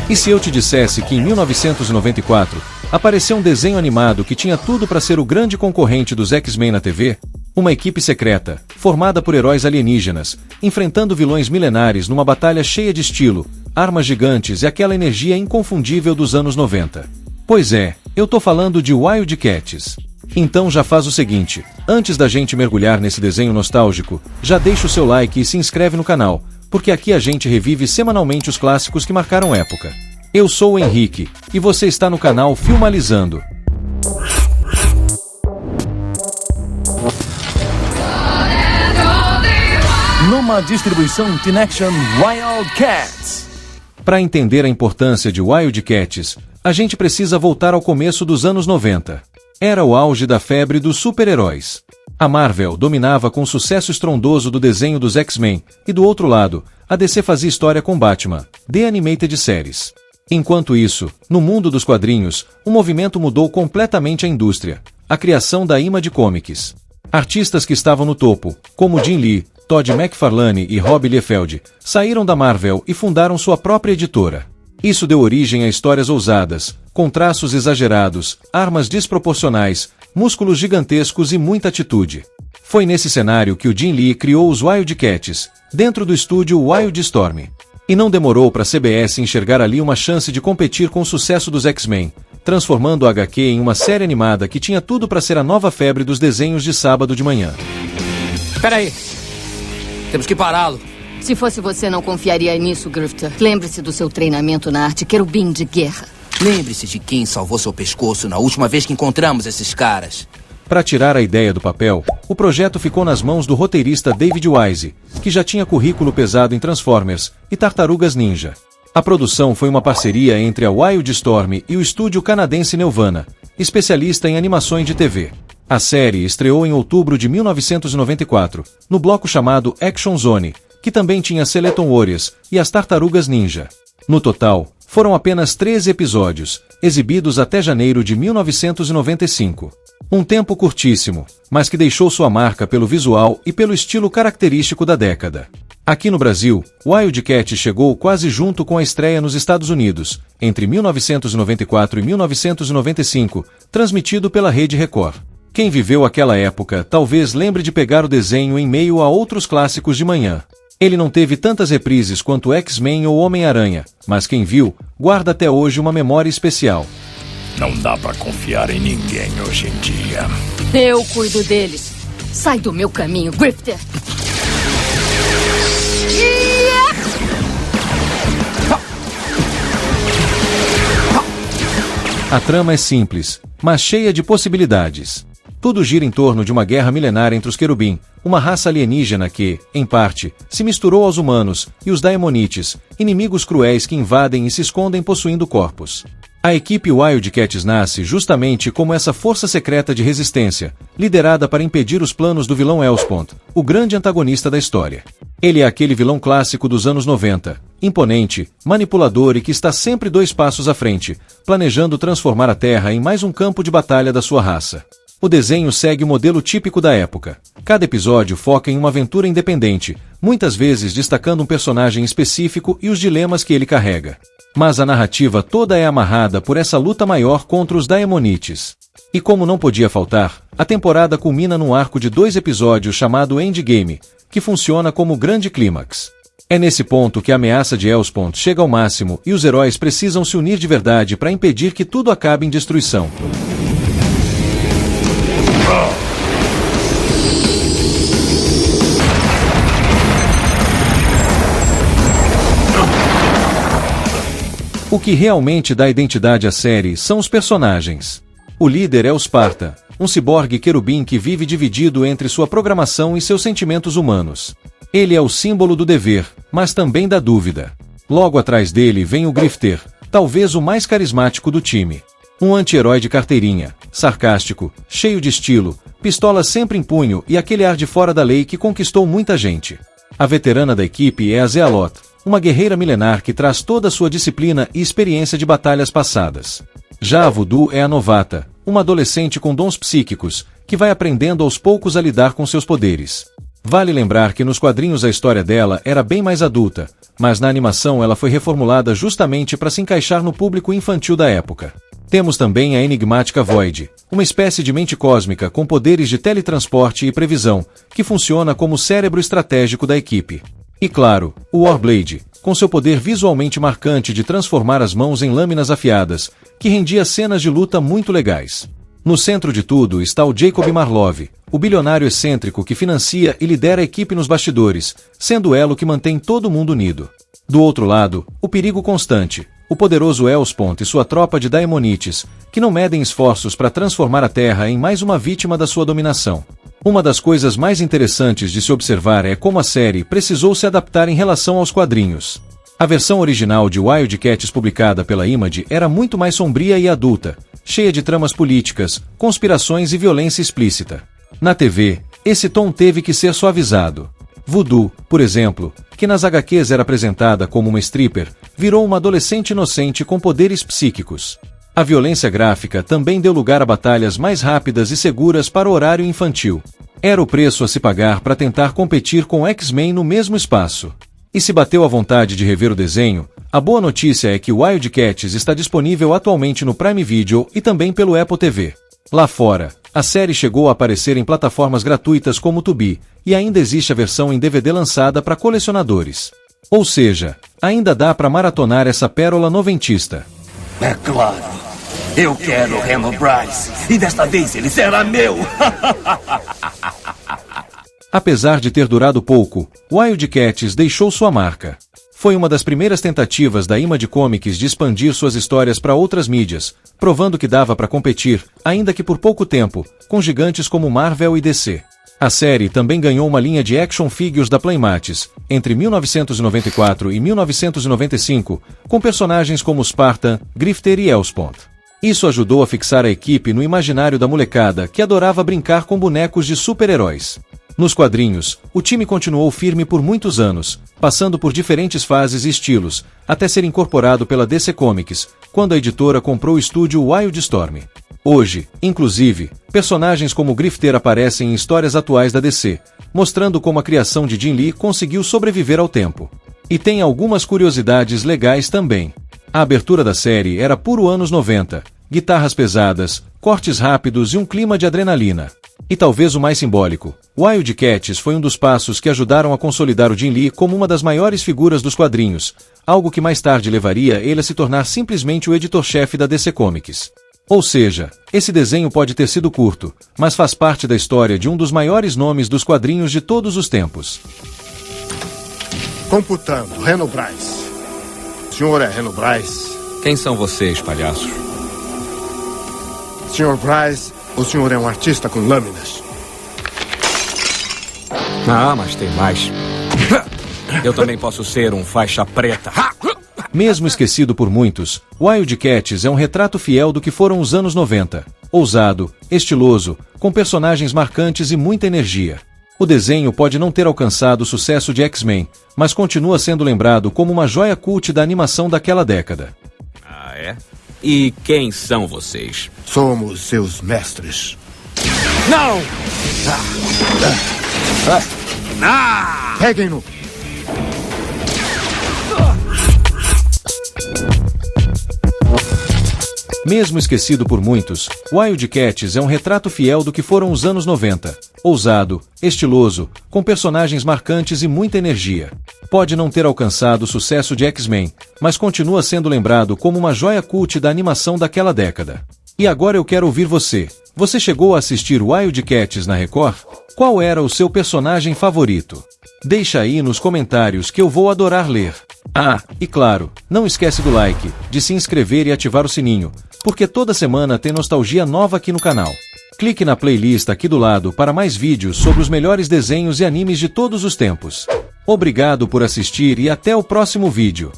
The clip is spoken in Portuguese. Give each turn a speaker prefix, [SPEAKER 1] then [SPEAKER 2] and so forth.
[SPEAKER 1] E se eu te dissesse que em 1994 apareceu um desenho animado que tinha tudo para ser o grande concorrente dos X-Men na TV? Uma equipe secreta, formada por heróis alienígenas, enfrentando vilões milenares numa batalha cheia de estilo, armas gigantes e aquela energia inconfundível dos anos 90. Pois é, eu tô falando de Wildcats. Então já faz o seguinte, antes da gente mergulhar nesse desenho nostálgico, já deixa o seu like e se inscreve no canal, porque aqui a gente revive semanalmente os clássicos que marcaram época. Eu sou o Henrique, e você está no canal Filmalizando.
[SPEAKER 2] Numa distribuição Tinection Wildcats.
[SPEAKER 1] Para entender a importância de Wildcats, a gente precisa voltar ao começo dos anos 90. Era o auge da febre dos super-heróis. A Marvel dominava com o sucesso estrondoso do desenho dos X-Men, e do outro lado, a DC fazia história com Batman, The Animated Series. Enquanto isso, no mundo dos quadrinhos, o movimento mudou completamente a indústria, a criação da Image Comics. Artistas que estavam no topo, como Jim Lee, Todd McFarlane e Rob Liefeld, saíram da Marvel e fundaram sua própria editora. Isso deu origem a histórias ousadas, com traços exagerados, armas desproporcionais, músculos gigantescos e muita atitude. Foi nesse cenário que o Jim Lee criou os Wildcats, dentro do estúdio Wildstorm. E não demorou para a CBS enxergar ali uma chance de competir com o sucesso dos X-Men, transformando a HQ em uma série animada que tinha tudo para ser a nova febre dos desenhos de sábado de manhã.
[SPEAKER 3] Peraí. Temos que pará-lo.
[SPEAKER 4] Se fosse você, não confiaria nisso, Grifter. Lembre-se do seu treinamento na arte querubim de guerra.
[SPEAKER 3] Lembre-se de quem salvou seu pescoço na última vez que encontramos esses caras.
[SPEAKER 1] Para tirar a ideia do papel, o projeto ficou nas mãos do roteirista David Wise, que já tinha currículo pesado em Transformers e Tartarugas Ninja. A produção foi uma parceria entre a Wildstorm e o estúdio canadense Nelvana, especialista em animações de TV. A série estreou em outubro de 1994, no bloco chamado Action Zone, que também tinha Skeleton Warriors e as Tartarugas Ninja. No total, foram apenas 13 episódios, exibidos até janeiro de 1995. Um tempo curtíssimo, mas que deixou sua marca pelo visual e pelo estilo característico da década. Aqui no Brasil, Wildcat chegou quase junto com a estreia nos Estados Unidos, entre 1994 e 1995, transmitido pela Rede Record. Quem viveu aquela época talvez lembre de pegar o desenho em meio a outros clássicos de manhã. Ele não teve tantas reprises quanto X-Men ou Homem-Aranha, mas quem viu, guarda até hoje uma memória especial.
[SPEAKER 5] Não dá pra confiar em ninguém hoje em dia.
[SPEAKER 4] Eu cuido deles. Sai do meu caminho, Grifter.
[SPEAKER 1] A trama é simples, mas cheia de possibilidades. Tudo gira em torno de uma guerra milenar entre os querubim, uma raça alienígena que, em parte, se misturou aos humanos, e os Daemonites, inimigos cruéis que invadem e se escondem possuindo corpos. A equipe Wildcats nasce justamente como essa força secreta de resistência, liderada para impedir os planos do vilão Hellspawn, o grande antagonista da história. Ele é aquele vilão clássico dos anos 90, imponente, manipulador e que está sempre 2 passos à frente, planejando transformar a Terra em mais um campo de batalha da sua raça. O desenho segue o modelo típico da época. Cada episódio foca em uma aventura independente, muitas vezes destacando um personagem específico e os dilemas que ele carrega. Mas a narrativa toda é amarrada por essa luta maior contra os Daemonites. E como não podia faltar, a temporada culmina num arco de 2 episódios chamado Endgame, que funciona como grande clímax. É nesse ponto que a ameaça de Hellspawn chega ao máximo e os heróis precisam se unir de verdade para impedir que tudo acabe em destruição. O que realmente dá identidade à série são os personagens. O líder é o Sparta, um ciborgue querubim que vive dividido entre sua programação e seus sentimentos humanos. Ele é o símbolo do dever, mas também da dúvida. Logo atrás dele vem o Grifter, talvez o mais carismático do time. Um anti-herói de carteirinha, sarcástico, cheio de estilo, pistola sempre em punho e aquele ar de fora da lei que conquistou muita gente. A veterana da equipe é a Zealot, uma guerreira milenar que traz toda a sua disciplina e experiência de batalhas passadas. Já a Voodoo é a novata, uma adolescente com dons psíquicos, que vai aprendendo aos poucos a lidar com seus poderes. Vale lembrar que nos quadrinhos a história dela era bem mais adulta, mas na animação ela foi reformulada justamente para se encaixar no público infantil da época. Temos também a enigmática Void, uma espécie de mente cósmica com poderes de teletransporte e previsão, que funciona como o cérebro estratégico da equipe. E claro, o Warblade, com seu poder visualmente marcante de transformar as mãos em lâminas afiadas, que rendia cenas de luta muito legais. No centro de tudo está o Jacob Marlov, o bilionário excêntrico que financia e lidera a equipe nos bastidores, sendo o elo que mantém todo mundo unido. Do outro lado, o perigo constante, o poderoso Elspont e sua tropa de Daemonites, que não medem esforços para transformar a Terra em mais uma vítima da sua dominação. Uma das coisas mais interessantes de se observar é como a série precisou se adaptar em relação aos quadrinhos. A versão original de Wildcats publicada pela Image era muito mais sombria e adulta, cheia de tramas políticas, conspirações e violência explícita. Na TV, esse tom teve que ser suavizado. Voodoo, por exemplo, que nas HQs era apresentada como uma stripper, virou uma adolescente inocente com poderes psíquicos. A violência gráfica também deu lugar a batalhas mais rápidas e seguras para o horário infantil. Era o preço a se pagar para tentar competir com X-Men no mesmo espaço. E se bateu a vontade de rever o desenho, a boa notícia é que Wildcats está disponível atualmente no Prime Video e também pelo Apple TV. Lá fora, a série chegou a aparecer em plataformas gratuitas como o Tubi, e ainda existe a versão em DVD lançada para colecionadores. Ou seja, ainda dá para maratonar essa pérola noventista.
[SPEAKER 2] É claro. Eu quero o Reno Bryce. E desta vez ele será meu.
[SPEAKER 1] Apesar de ter durado pouco, Wildcats deixou sua marca. Foi uma das primeiras tentativas da Image Comics de expandir suas histórias para outras mídias, provando que dava para competir, ainda que por pouco tempo, com gigantes como Marvel e DC. A série também ganhou uma linha de action figures da Playmates, entre 1994 e 1995, com personagens como Spartan, Grifter e Elspont. Isso ajudou a fixar a equipe no imaginário da molecada que adorava brincar com bonecos de super-heróis. Nos quadrinhos, o time continuou firme por muitos anos, passando por diferentes fases e estilos, até ser incorporado pela DC Comics, quando a editora comprou o estúdio Wildstorm. Hoje, inclusive, personagens como Grifter aparecem em histórias atuais da DC, mostrando como a criação de Jim Lee conseguiu sobreviver ao tempo. E tem algumas curiosidades legais também. A abertura da série era puro anos 90, guitarras pesadas, cortes rápidos e um clima de adrenalina. E talvez o mais simbólico, Wildcats foi um dos passos que ajudaram a consolidar o Jim Lee como uma das maiores figuras dos quadrinhos, algo que mais tarde levaria ele a se tornar simplesmente o editor-chefe da DC Comics. Ou seja, esse desenho pode ter sido curto, mas faz parte da história de um dos maiores nomes dos quadrinhos de todos os tempos.
[SPEAKER 6] Computando, Reno Bryce. O senhor é Reno Bryce?
[SPEAKER 7] Quem são vocês, palhaços?
[SPEAKER 6] Senhor Bryce, o senhor é um artista com lâminas.
[SPEAKER 7] Ah, mas tem mais. Eu também posso ser um faixa preta.
[SPEAKER 1] Mesmo esquecido por muitos, Wildcats é um retrato fiel do que foram os anos 90. Ousado, estiloso, com personagens marcantes e muita energia. O desenho pode não ter alcançado o sucesso de X-Men, mas continua sendo lembrado como uma joia cult da animação daquela década.
[SPEAKER 7] Ah, é? E quem são vocês?
[SPEAKER 6] Somos seus mestres.
[SPEAKER 7] Não!
[SPEAKER 6] Peguem-no!
[SPEAKER 1] Mesmo esquecido por muitos, Wildcats é um retrato fiel do que foram os anos 90. Ousado, estiloso, com personagens marcantes e muita energia. Pode não ter alcançado o sucesso de X-Men, mas continua sendo lembrado como uma joia cult da animação daquela década. E agora eu quero ouvir você. Você chegou a assistir Wildcats na Record? Qual era o seu personagem favorito? Deixa aí nos comentários que eu vou adorar ler. Ah, e claro, não esquece do like, de se inscrever e ativar o sininho, porque toda semana tem nostalgia nova aqui no canal. Clique na playlist aqui do lado para mais vídeos sobre os melhores desenhos e animes de todos os tempos. Obrigado por assistir e até o próximo vídeo.